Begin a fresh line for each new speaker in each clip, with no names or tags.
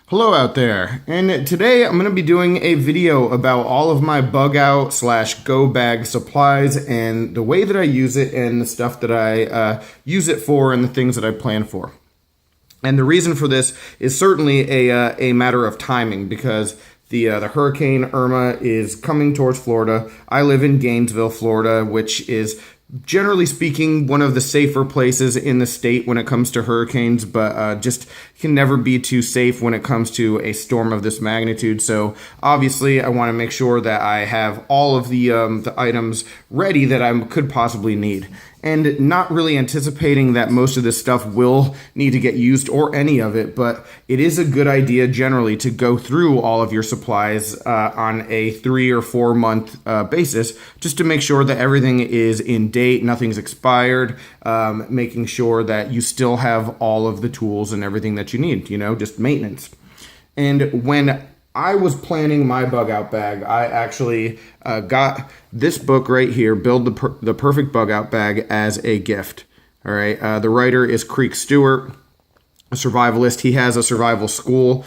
Hello out there, and today I'm going to be doing a video about all of my bug out / go bag supplies and the way that I use it and the stuff that I use it for and the things that I plan for. And the reason for this is certainly a matter of timing because the Hurricane Irma is coming towards Florida. I live in Gainesville, Florida, which is generally speaking one of the safer places in the state when it comes to hurricanes, but just can never be too safe when it comes to a storm of this magnitude. So obviously I want to make sure that I have all of the items ready that I could possibly need. And not really anticipating that most of this stuff will need to get used or any of it, but it is a good idea generally to go through all of your supplies on a 3 or 4 month basis, just to make sure that everything is in date, nothing's expired, making sure that you still have all of the tools and everything that you need, just maintenance. And when I was planning my bug out bag, I actually got this book right here, Build the Perfect Bug Out Bag, as a gift. All right, the writer is Creek Stewart, a survivalist. He has a survival school.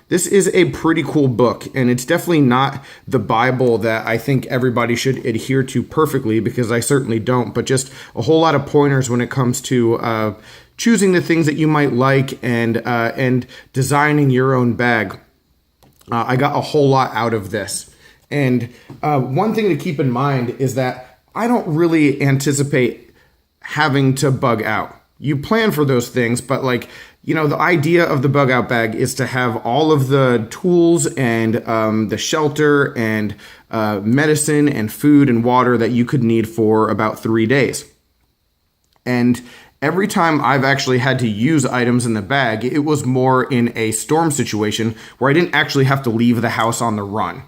This is a pretty cool book, and it's definitely not the Bible that I think everybody should adhere to perfectly, because I certainly don't, but just a whole lot of pointers when it comes to choosing the things that you might like and designing your own bag. I got a whole lot out of this. And one thing to keep in mind is that I don't really anticipate having to bug out. You plan for those things, but the idea of the bug out bag is to have all of the tools and the shelter and medicine and food and water that you could need for about 3 days. And every time I've actually had to use items in the bag, it was more in a storm situation where I didn't actually have to leave the house on the run.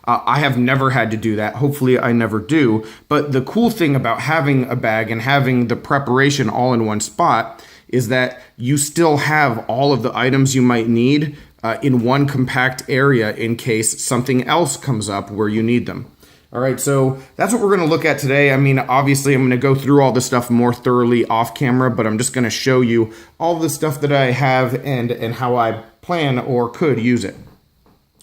I have never had to do that. Hopefully I never do. But the cool thing about having a bag and having the preparation all in one spot is that you still have all of the items you might need in one compact area in case something else comes up where you need them. All right, so that's what we're going to look at today. I mean, obviously, I'm going to go through all this stuff more thoroughly off camera, but I'm just going to show you all the stuff that I have and how I plan or could use it.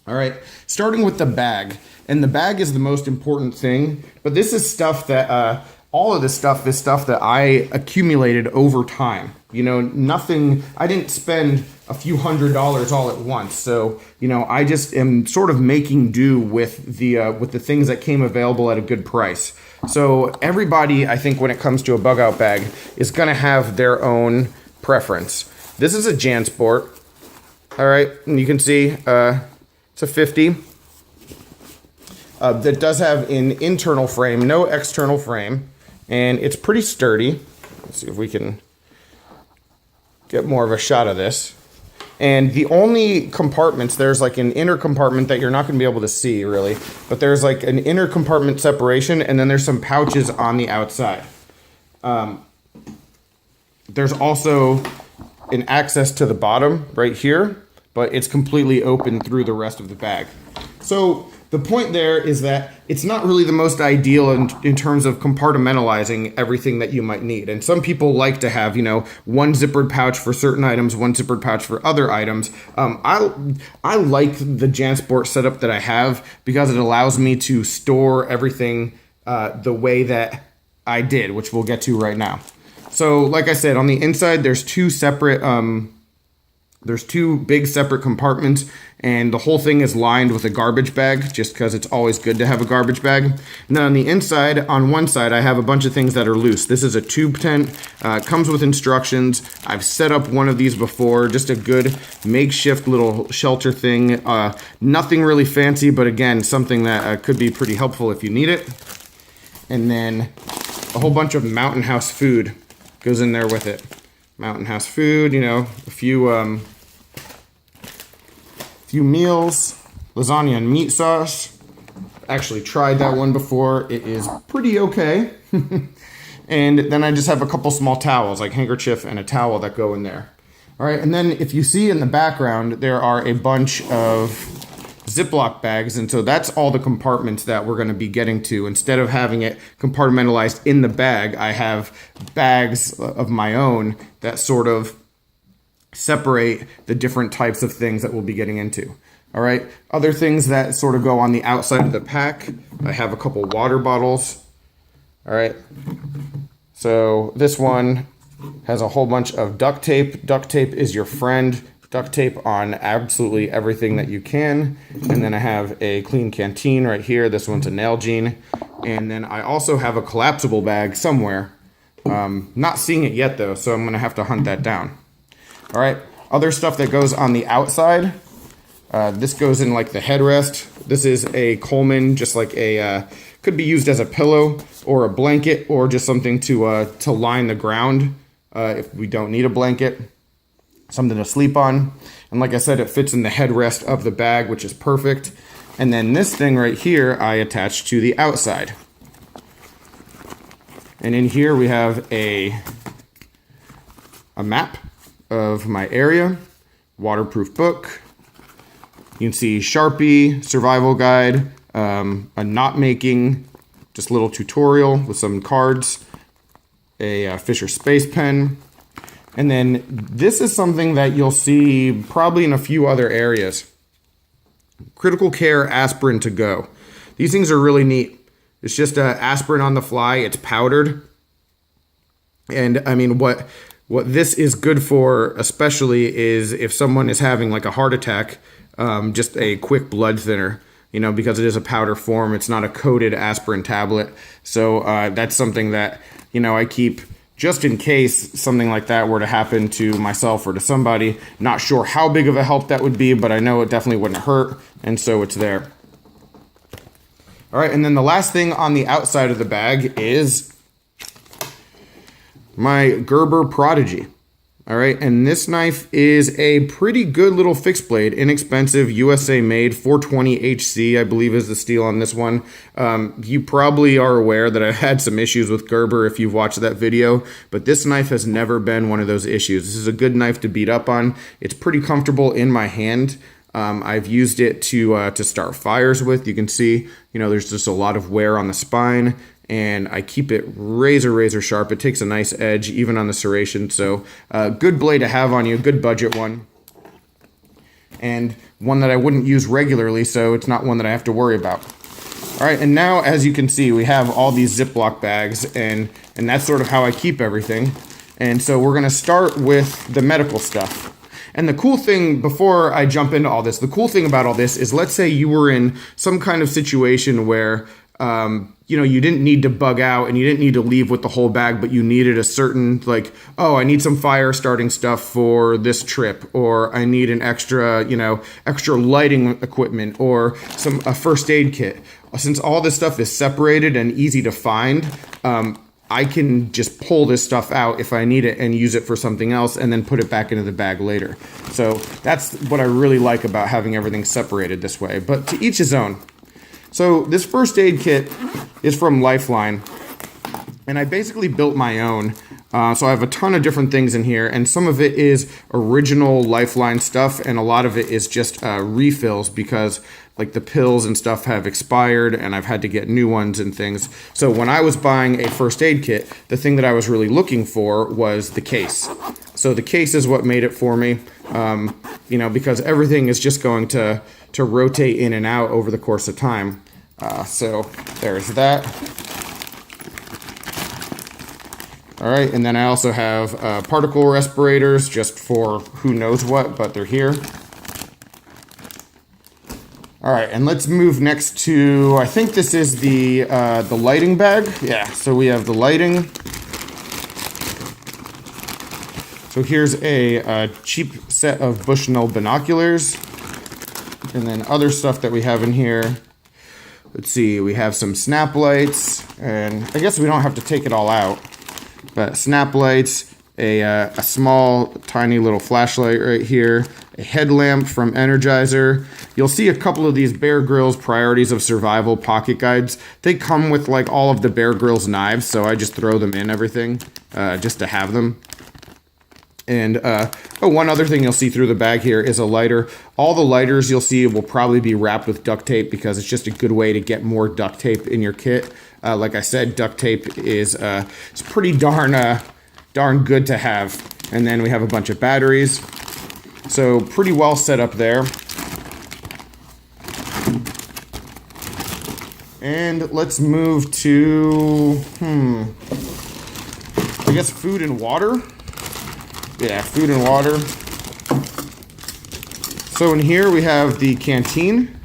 All right, starting with the bag. And the bag is the most important thing, but this is stuff that, all of this stuff is stuff that I accumulated over time. Nothing, I didn't spend a few $100s all at once. So, I just am sort of making do with the things that came available at a good price. So everybody, I think when it comes to a bug out bag, is going to have their own preference. This is a JanSport. All right, and you can see it's a 50. That does have an internal frame, no external frame, and it's pretty sturdy. Let's see if we can get more of a shot of this. And the only compartments, there's like an inner compartment that you're not going to be able to see really, but there's like an inner compartment separation, and then there's some pouches on the outside. There's also an access to the bottom right here, but it's completely open through the rest of the bag. So the point there is that it's not really the most ideal in terms of compartmentalizing everything that you might need. And some people like to have, one zippered pouch for certain items, one zippered pouch for other items. I like the JanSport setup that I have because it allows me to store everything the way that I did, which we'll get to right now. So like I said, on the inside, there's two big separate compartments, and the whole thing is lined with a garbage bag just because it's always good to have a garbage bag. And then on the inside, on one side, I have a bunch of things that are loose. This is a tube tent, comes with instructions. I've set up one of these before, just a good makeshift little shelter thing. Nothing really fancy, but again, something that could be pretty helpful if you need it. And then a whole bunch of Mountain House food goes in there with it. Mountain House food, a few meals, lasagna and meat sauce. Actually tried that one before. It is pretty okay. And then I just have a couple small towels, like handkerchief and a towel that go in there. All right, and then if you see in the background, there are a bunch of Ziploc bags, and so that's all the compartments that we're going to be getting to. Instead of having it compartmentalized in the bag, I have bags of my own that sort of separate the different types of things that we'll be getting into. All right, other things that sort of go on the outside of the pack, I have a couple water bottles. All right, so this one has a whole bunch of duct tape. Duct tape is your friend. Duct tape on absolutely everything that you can. And then I have a clean canteen right here. This one's a Nalgene. And then I also have a collapsible bag somewhere. Not seeing it yet though, so I'm gonna have to hunt that down. All right, other stuff that goes on the outside. This goes in like the headrest. This is a Coleman, just like a, could be used as a pillow or a blanket or just something to line the ground if we don't need a blanket. Something to sleep on. And like I said, it fits in the headrest of the bag, which is perfect. And then this thing right here, I attach to the outside. And in here we have a map of my area, waterproof book. You can see Sharpie, survival guide, a knot making, just little tutorial with some cards, a Fisher Space Pen. And then this is something that you'll see probably in a few other areas. Critical care aspirin to go. These things are really neat. It's just aspirin on the fly. It's powdered. And I mean, what this is good for especially is if someone is having like a heart attack, just a quick blood thinner, you know, because it is a powder form. It's not a coated aspirin tablet. So that's something that, you know, I keep just in case something like that were to happen to myself or to somebody. Not sure how big of a help that would be, but I know it definitely wouldn't hurt, and so it's there. All right, and then the last thing on the outside of the bag is my Gerber Prodigy. All right, and this knife is a pretty good little fixed blade, inexpensive, USA made, 420 HC, I believe is the steel on this one. You probably are aware that I've had some issues with Gerber if you've watched that video, but this knife has never been one of those issues. This is a good knife to beat up on. It's pretty comfortable in my hand. I've used it to start fires with. You can see, you know, there's just a lot of wear on the spine. And I keep it razor sharp. It takes a nice edge even on the serration. So good blade to have on you, good budget one. And one that I wouldn't use regularly, so it's not one that I have to worry about. All right, and now as you can see, we have all these Ziploc bags, and that's sort of how I keep everything. And so we're gonna start with the medical stuff. And the cool thing, before I jump into all this, the cool thing about all this is, let's say you were in some kind of situation where you know, you didn't need to bug out and you didn't need to leave with the whole bag, but you needed a certain, like, oh, I need some fire starting stuff for this trip, or I need an extra, you know, extra lighting equipment, or a first aid kit. Since all this stuff is separated and easy to find, I can just pull this stuff out if I need it and use it for something else and then put it back into the bag later. So that's what I really like about having everything separated this way, but to each his own. So this first aid kit is from Lifeline, and I basically built my own. So I have a ton of different things in here, and some of it is original Lifeline stuff, and a lot of it is just refills because like the pills and stuff have expired and I've had to get new ones and things. So when I was buying a first aid kit, the thing that I was really looking for was the case. So the case is what made it for me, you know, because everything is just going to rotate in and out over the course of time. So there's that. All right, and then I also have particle respirators just for who knows what, but they're here. All right, and let's move next to, I think this is the lighting bag. Yeah, so we have the lighting. So here's a cheap set of Bushnell binoculars. And then other stuff that we have in here. Let's see, we have some snap lights, and I guess we don't have to take it all out. But snap lights, a small, tiny little flashlight right here, a headlamp from Energizer. You'll see a couple of these Bear Grylls Priorities of Survival pocket guides. They come with like all of the Bear Grylls knives, so I just throw them in everything just to have them. And one other thing you'll see through the bag here is a lighter. All the lighters you'll see will probably be wrapped with duct tape because it's just a good way to get more duct tape in your kit. Like I said, duct tape is it's pretty darn good to have. And then we have a bunch of batteries. So pretty well set up there. And let's move to, I guess food and water. Yeah, food and water. So in here we have the canteen.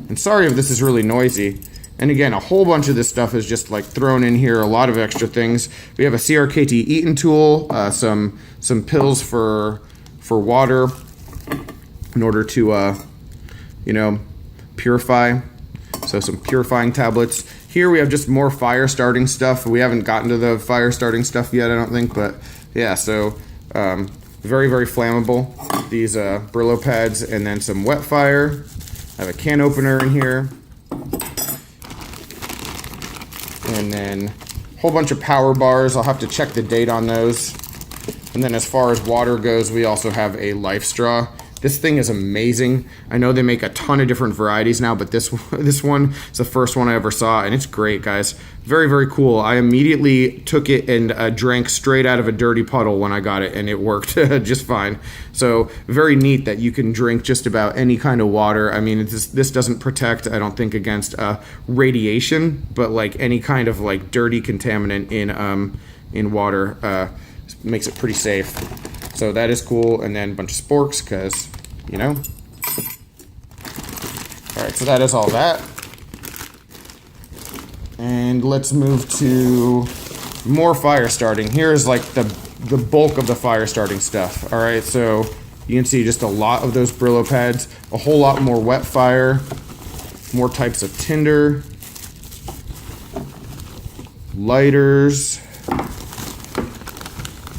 And sorry if this is really noisy. And again, a whole bunch of this stuff is just like thrown in here, a lot of extra things. We have a CRKT eating tool, some pills for water in order to, purify. So some purifying tablets. Here we have just more fire starting stuff. We haven't gotten to the fire starting stuff yet, I don't think, but yeah, so very, very flammable. These Brillo pads, and then some wet fire. I have a can opener in here. And then a whole bunch of power bars. I'll have to check the date on those. And then as far as water goes, we also have a life straw. This thing is amazing. I know they make a ton of different varieties now, but this one is the first one I ever saw, and it's great, guys. Very, very cool. I immediately took it and drank straight out of a dirty puddle when I got it, and it worked just fine. So very neat that you can drink just about any kind of water. I mean, this doesn't protect, I don't think, against radiation, but like any kind of like dirty contaminant in water makes it pretty safe. So that is cool, and then a bunch of sporks, because, Alright, so that is all that. And let's move to more fire starting. Here's like the bulk of the fire starting stuff. Alright, so you can see just a lot of those Brillo pads, a whole lot more wet fire, more types of tinder, lighters.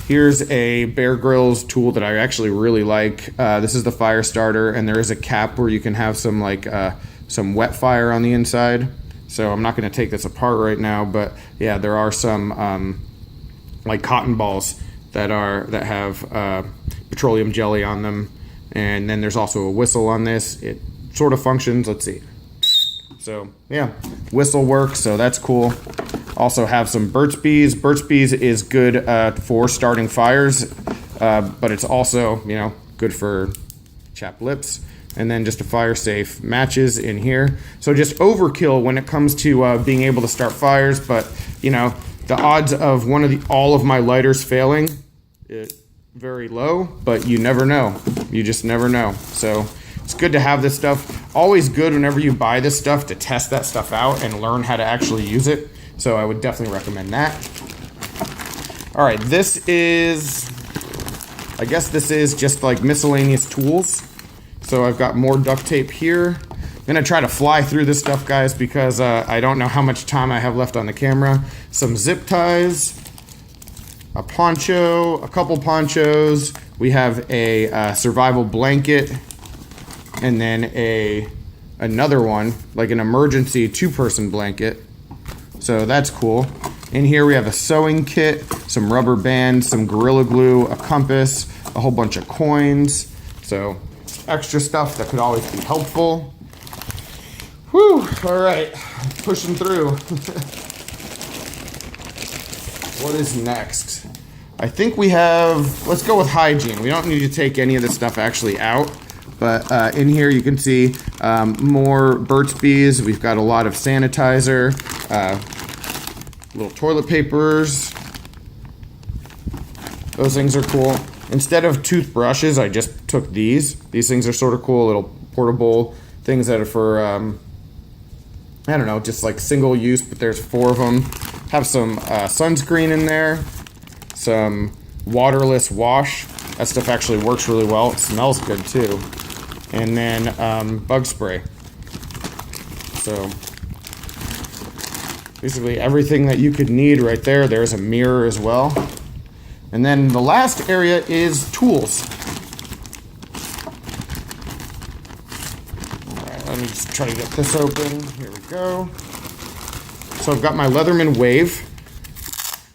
Here's a Bear Grylls tool that I actually really like. This is the fire starter, and there is a cap where you can have some wet fire on the inside. So I'm not going to take this apart right now, but yeah, there are some like cotton balls that have petroleum jelly on them, and then there's also a whistle on this. It sort of functions. Let's see. So yeah, whistle works, so that's cool. Also have some Burt's Bees. Burt's Bees is good for starting fires, but it's also, good for chapped lips. And then just a fire safe matches in here. So just overkill when it comes to being able to start fires, but the odds of all of my lighters failing, very low, but you never know. You just never know. So it's good to have this stuff. Always good whenever you buy this stuff to test that stuff out and learn how to actually use it. So I would definitely recommend that. All right, I guess this is just like miscellaneous tools. So I've got more duct tape here. I'm gonna try to fly through this stuff, guys, because I don't know how much time I have left on the camera. Some zip ties, a poncho, a couple ponchos. We have a survival blanket, and then another one, like an emergency 2-person blanket. So that's cool. In here we have a sewing kit, some rubber bands, some Gorilla Glue, a compass, a whole bunch of coins. So extra stuff that could always be helpful. Whew, all right, pushing through. What is next? I think we have, let's go with hygiene. We don't need to take any of this stuff actually out. But in here you can see more Burt's Bees. We've got a lot of sanitizer, little toilet papers. Those things are cool. Instead of toothbrushes, I just took these. These things are sort of cool, little portable things that are for, I don't know, just like single use, but there's 4 of them. Have some sunscreen in there, some waterless wash. That stuff actually works really well. It smells good too. And then bug spray. So basically everything that you could need right there. There's a mirror as well. And then the last area is tools. All right, let me just try to get this open. Here we go. So I've got my Leatherman Wave.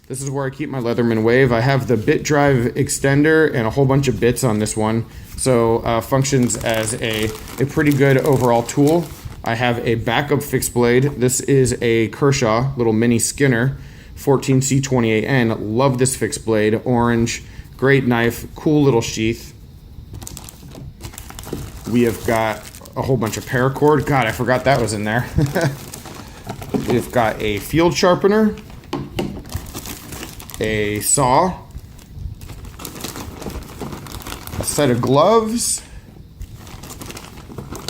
This is where I keep my Leatherman Wave. I have the bit drive extender and a whole bunch of bits on this one. So functions as a pretty good overall tool. I have a backup fixed blade. This is a Kershaw little mini Skinner 14C28N. Love this fixed blade. Orange, great knife, cool little sheath. We have got a whole bunch of paracord. God, I forgot that was in there. We've got a field sharpener, a saw, a set of gloves,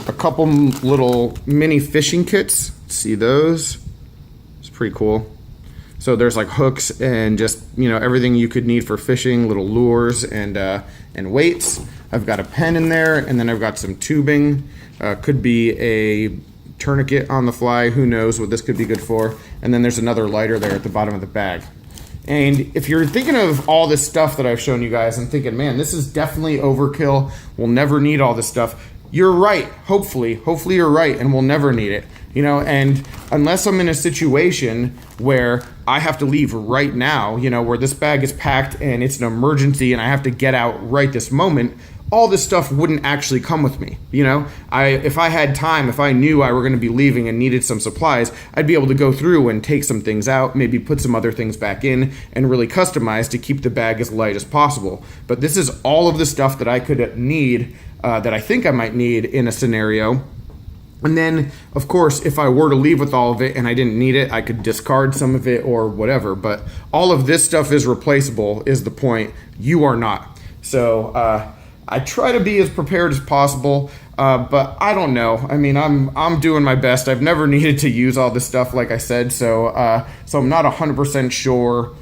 a couple little mini fishing kits. See those? It's pretty cool. So there's like hooks and just, you know, everything you could need for fishing, little lures and weights. I've got a pen in there, and then I've got some tubing. Could be a tourniquet on the fly. Who knows what this could be good for. And then there's another lighter there at the bottom of the bag. And if you're thinking of all this stuff that I've shown you guys and thinking, man, this is definitely overkill, we'll never need all this stuff, you're right. Hopefully you're right, and we'll never need it. You know, and unless I'm in a situation where I have to leave right now, you know, where this bag is packed and it's an emergency and I have to get out right this moment, all this stuff wouldn't actually come with me. You know, if I had time, if I knew I were going to be leaving and needed some supplies, I'd be able to go through and take some things out, maybe put some other things back in, and really customize to keep the bag as light as possible. But this is all of the stuff that I could need, that I think I might need in a scenario. And then, of course, if I were to leave with all of it and I didn't need it, I could discard some of it or whatever. But all of this stuff is replaceable, is the point. You are not. So I try to be as prepared as possible, but I don't know. I mean, I'm doing my best. I've never needed to use all this stuff, like I said, so I'm not 100% sure,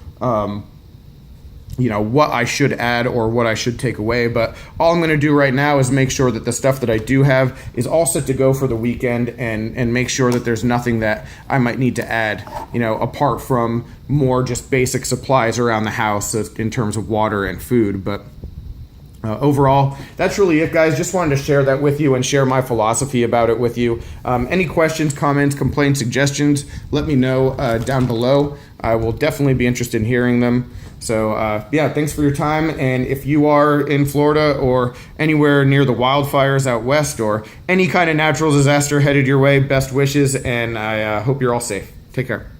you know, what I should add or what I should take away. But all I'm going to do right now is make sure that the stuff that I do have is all set to go for the weekend, and make sure that there's nothing that I might need to add, you know, apart from more just basic supplies around the house in terms of water and food. But overall, that's really it, guys. Just wanted to share that with you and share my philosophy about it with you. Any questions, comments, complaints, suggestions, let me know down below. I will definitely be interested in hearing them. So yeah, thanks for your time. And if you are in Florida or anywhere near the wildfires out west, or any kind of natural disaster headed your way, best wishes, and I hope you're all safe. Take care.